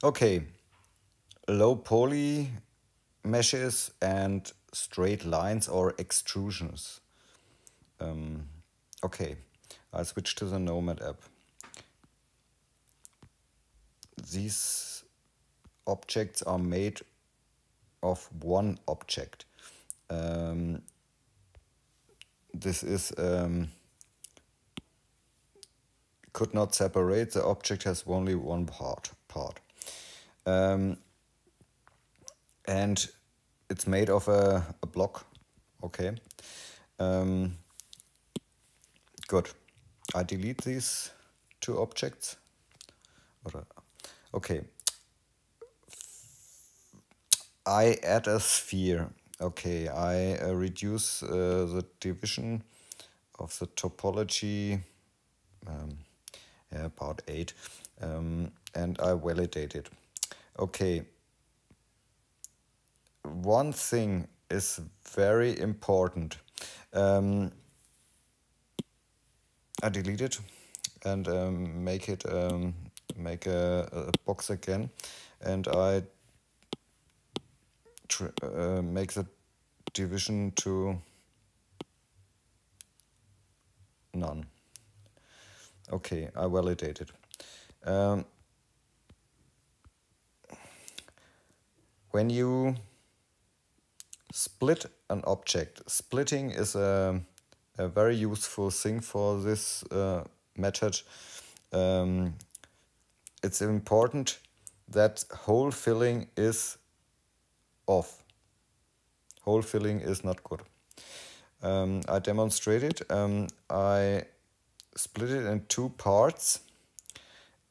Okay, low poly meshes and straight lines or extrusions. Okay, I'll switch to the Nomad app. These objects are made of one object. This is could not separate. The object has only one part. And it's made of a block. Okay. Good. I delete these two objects. Okay. I add a sphere. Okay, I reduce the division of the topology, part 8, and I validate it. Okay, one thing is very important. I delete it and make a box again, and I make the division to none. Okay, I validate it. When you split an object, splitting is a very useful thing for this method. It's important that hole filling is off. Hole filling is not good. I demonstrated. I split it in two parts,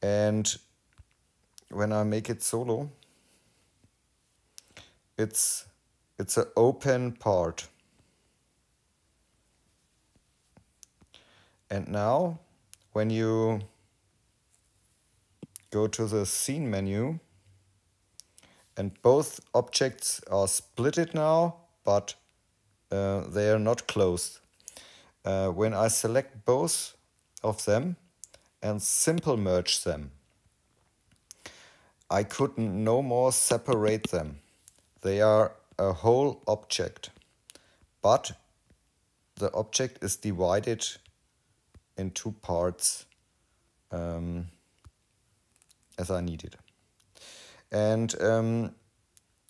and when I make it solo, it's an open part. And now, when you go to the scene menu, and both objects are splitted now, but they are not closed. When I select both of them and simple merge them, I could no more separate them. They are a whole object, but the object is divided in two parts as I need it. And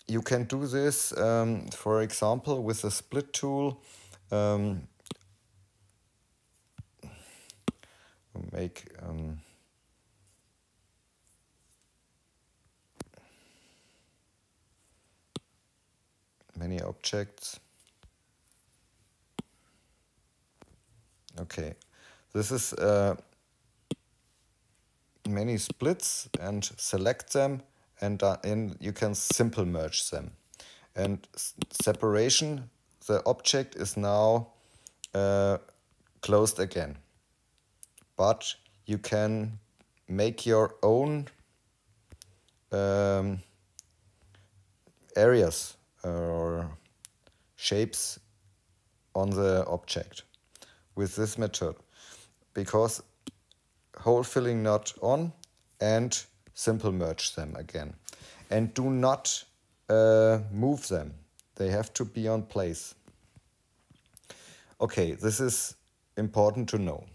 you can do this, for example, with the split tool. Make many objects. Okay, this is many splits, and select them, and you can simple merge them. And separation, the object is now closed again. But you can make your own areas or shapes on the object with this method, because hole filling not on, and simple merge them again. And do not move them. They have to be on place. Okay, this is important to know.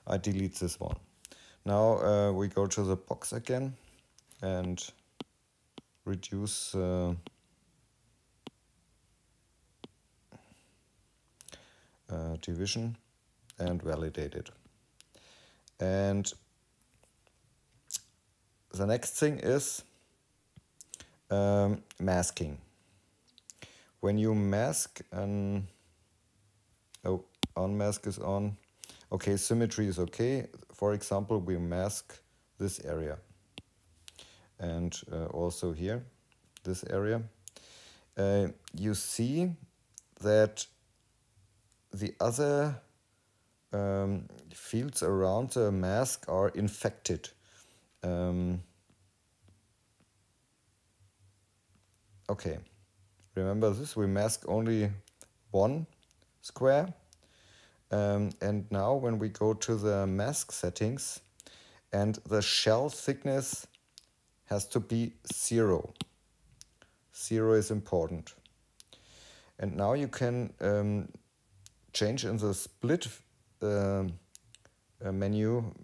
I delete this one. Now we go to the box again and reduce division and validate it. And the next thing is masking. When you mask, unmask is on. Okay, symmetry is okay. For example, we mask this area. And also here, this area. You see that the other fields around the mask are infected. Okay, remember this, we mask only one square. And now when we go to the mask settings, and the shell thickness has to be 0. 0 is important. And now you can change in the split menu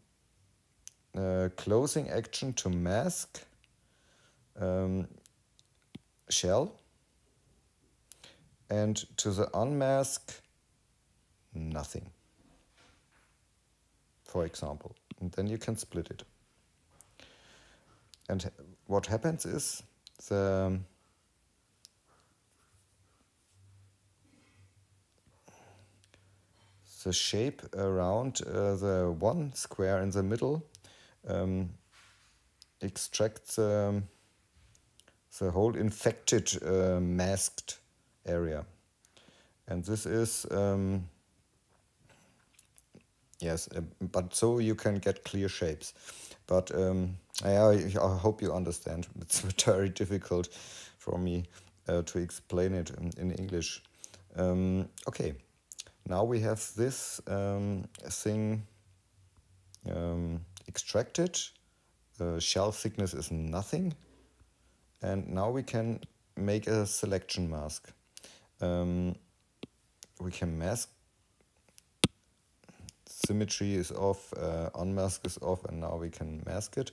closing action to mask shell, and to the unmask nothing, for example. And then you can split it. And what happens is the shape around the one square in the middle extracts the whole infected masked area. And this is, yes, but so you can get clear shapes. But I hope you understand. It's very difficult for me to explain it in English. Okay, now we have this thing extracted. Shell thickness is nothing. And now we can make a selection mask. We can mask. Symmetry is off, unmask is off, and now we can mask it.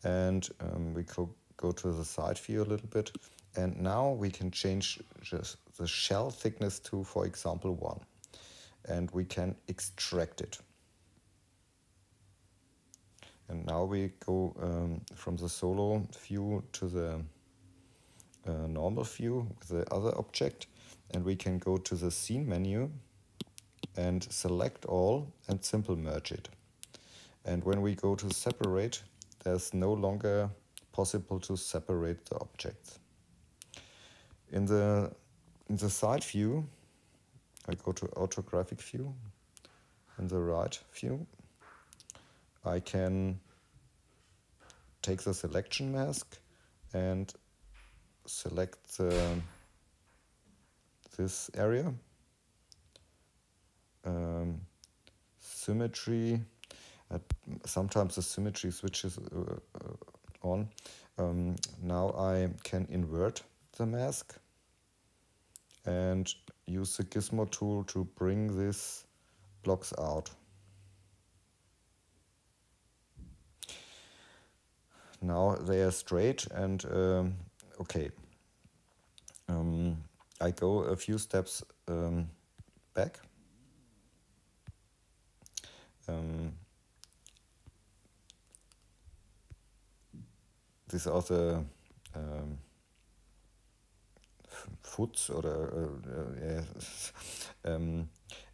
And we go to the side view a little bit. And now we can change just the shell thickness to, for example, 1. And we can extract it. And now we go from the solo view to the normal view with the other object, and we can go to the scene menu and select all and simple merge it. And when we go to separate, there's no longer possible to separate the objects. In the side view, I go to orthographic view. In the right view, I can take the selection mask and select this area. Symmetry, sometimes the symmetry switches on. Now I can invert the mask and use the gizmo tool to bring these blocks out. Now they are straight and okay. I go a few steps back. These are the foots or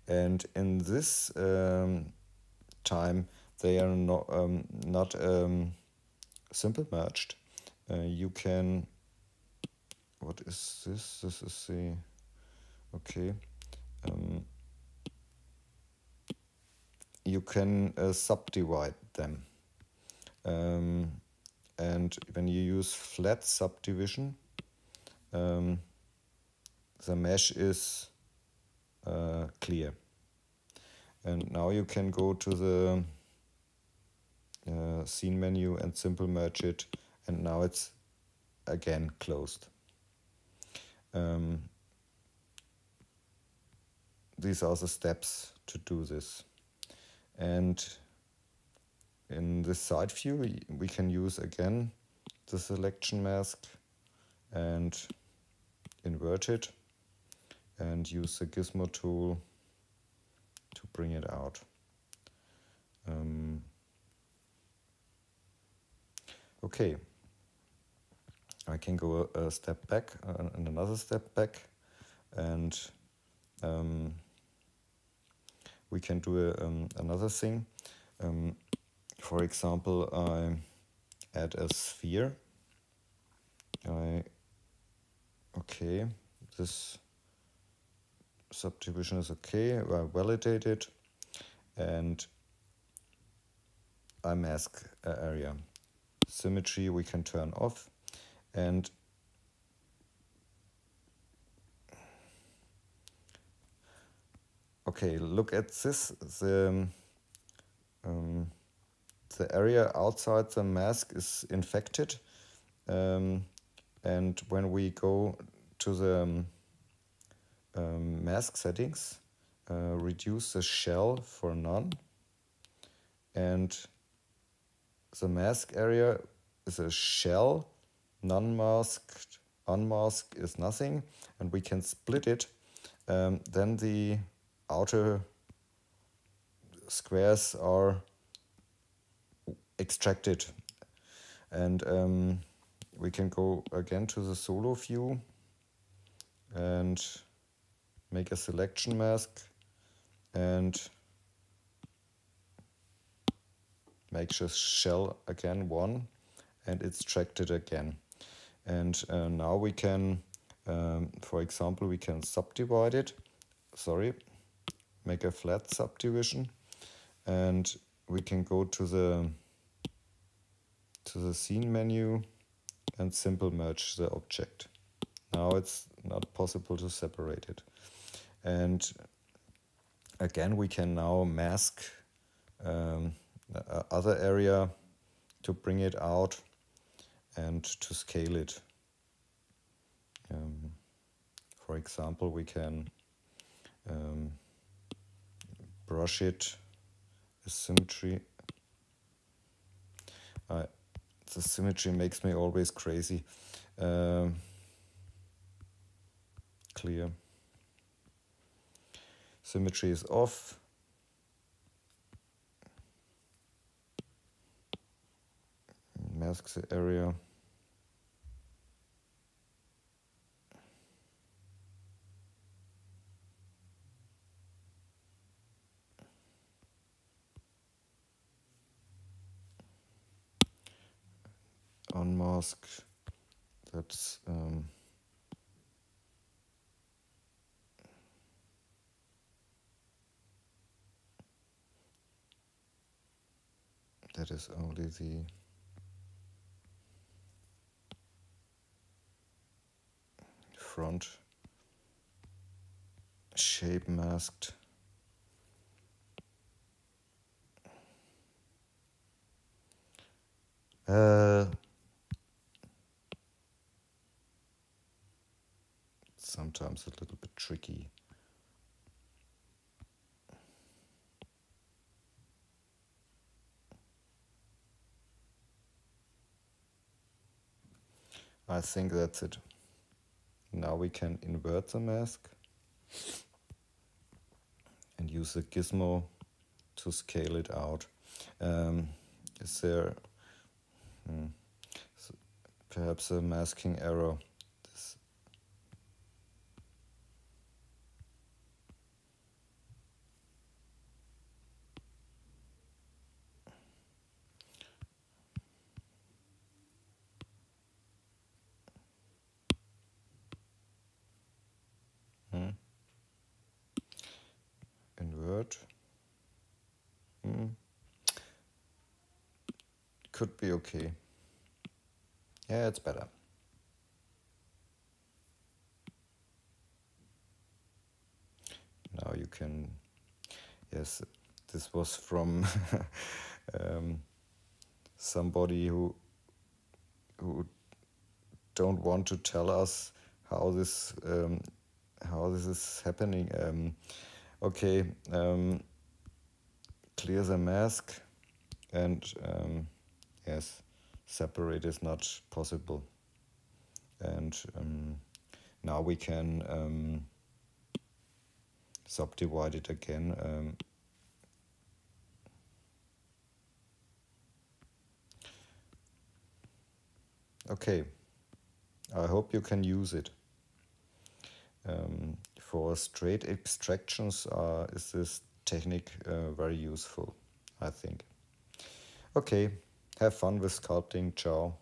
and in this time they are not simple merged. You can, what is this? This is the, okay. You can subdivide them. And when you use flat subdivision, the mesh is clear. And now you can go to the scene menu and simple merge it, and now it's again closed. These are the steps to do this. And in this side view, we can use again the selection mask and invert it and use the gizmo tool to bring it out. Okay, I can go a step back and another step back, and we can do another thing. For example, I add a sphere. Okay, this subdivision is okay. I validate it, and I mask an area. Symmetry we can turn off, and okay, look at this. The area outside the mask is infected, and when we go to the mask settings, reduce the shell for none, and the mask area is a shell, non-masked, unmasked is nothing, and we can split it. Then the outer squares are extracted, and we can go again to the solo view and make a selection mask and make the shell again 1 and extract it again. And now we can, for example, we can subdivide it, make a flat subdivision, and we can go to the scene menu and simple merge the object. Now it's not possible to separate it. And again, we can now mask other area to bring it out and to scale it. For example, we can brush it, symmetry. The symmetry makes me always crazy. Clear. Symmetry is off. Mask the area. Unmask. That's that is only the front shape masked. Sometimes a little bit tricky. I think that's it. Now we can invert the mask and use the gizmo to scale it out. Is there perhaps a masking error? Invert. Could be okay. Yeah, it's better. Now you can, yes, this was from somebody who don't want to tell us how this is happening. Okay, clear the mask, and yes, separate is not possible. And now we can subdivide it again. Okay, I hope you can use it. For straight extractions is this technique very useful, I think. Okay, have fun with sculpting. Ciao.